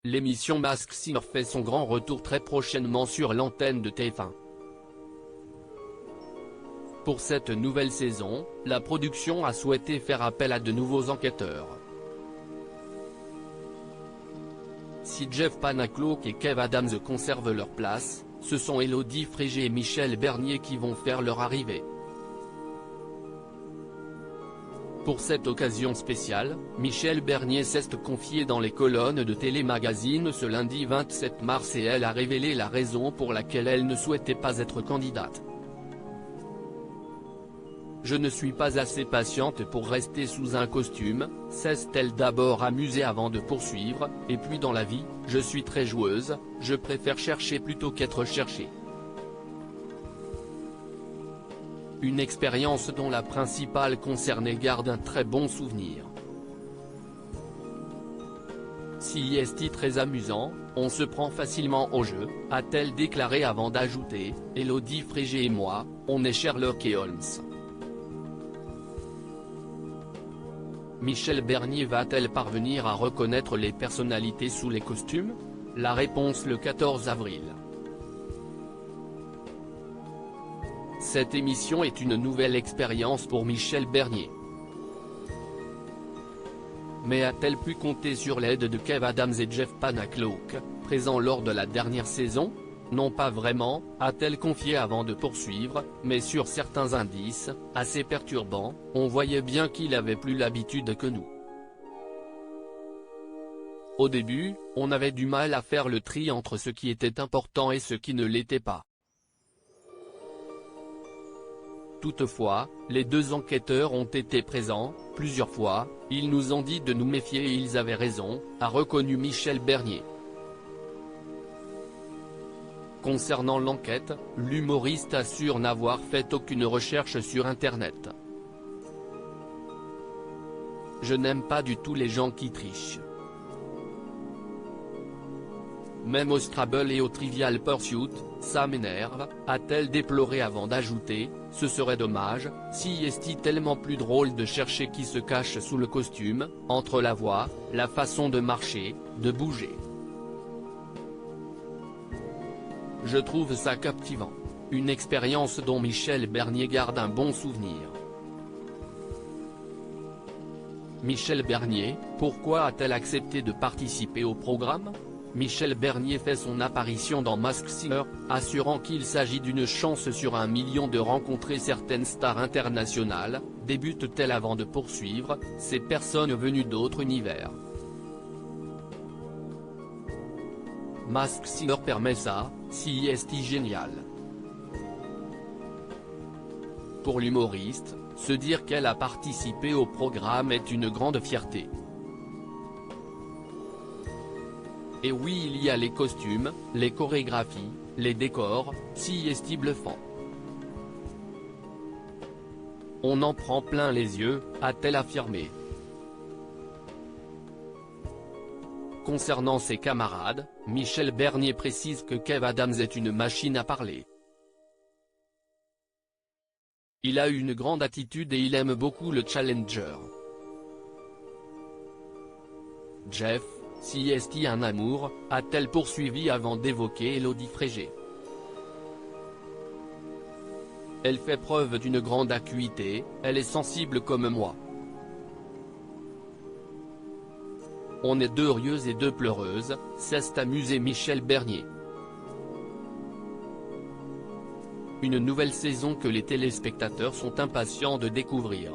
l'émission Masked Singer fait son grand retour très prochainement sur l'antenne de TF1. Pour cette nouvelle saison, la production a souhaité faire appel à de nouveaux enquêteurs. Si Jeff Panacloak et Kev Adams conservent leur place, ce sont Élodie Frégé et Michel Bernier qui vont faire leur arrivée. Pour cette occasion spéciale, Michel Bernier s'est confié dans les colonnes de Télémagazine ce lundi 27 mars et elle a révélé la raison pour laquelle elle ne souhaitait pas être candidate. Je ne suis pas assez patiente pour rester sous un costume, s'est-elle d'abord amusée avant de poursuivre, et puis dans la vie, je suis très joueuse, je préfère chercher plutôt qu'être cherchée. Une expérience dont la principale concernée garde un très bon souvenir. Si est très amusant, on se prend facilement au jeu, a-t-elle déclaré avant d'ajouter, Élodie Frégé et moi, on est Sherlock et Holmes. Michel Bernier va-t-elle parvenir à reconnaître les personnalités sous les costumes? La réponse le 14 avril. Cette émission est une nouvelle expérience pour Michel Bernier. Mais a-t-elle pu compter sur l'aide de Kev Adams et Jeff Panacloak, présents lors de la dernière saison? Non, pas vraiment, a-t-elle confié avant de poursuivre, mais sur certains indices, assez perturbants, on voyait bien qu'il avait plus l'habitude que nous. Au début, on avait du mal à faire le tri entre ce qui était important et ce qui ne l'était pas. Toutefois, les deux enquêteurs ont été présents, plusieurs fois, ils nous ont dit de nous méfier et ils avaient raison, a reconnu Michel Bernier. Concernant l'enquête, l'humoriste assure n'avoir fait aucune recherche sur Internet. Je n'aime pas du tout les gens qui trichent. Même au Scrabble et au Trivial Pursuit, ça m'énerve, a-t-elle déploré avant d'ajouter, ce serait dommage, si est tellement plus drôle de chercher qui se cache sous le costume, entre la voix, la façon de marcher, de bouger. Je trouve ça captivant. Une expérience dont Michel Bernier garde un bon souvenir. Michel Bernier, pourquoi a-t-elle accepté de participer au programme? Michel Bernier fait son apparition dans Masked Singer, assurant qu'il s'agit d'une chance sur 1 million de rencontrer certaines stars internationales, débute-t-elle avant de poursuivre, ces personnes venues d'autres univers. Masked Singer permet ça, si est génial. Pour l'humoriste, se dire qu'elle a participé au programme est une grande fierté. Et oui, il y a les costumes, les chorégraphies, les décors, si est bluffant. On en prend plein les yeux, a-t-elle affirmé. Concernant ses camarades, Michel Bernier précise que Kev Adams est une machine à parler. Il a une grande attitude et il aime beaucoup le challenger. Jeff, si est un amour, a-t-elle poursuivi avant d'évoquer Élodie Frégé. Elle fait preuve d'une grande acuité, elle est sensible comme moi. On est deux rieuses et deux pleureuses, s'est amusé Michel Bernier. Une nouvelle saison que les téléspectateurs sont impatients de découvrir.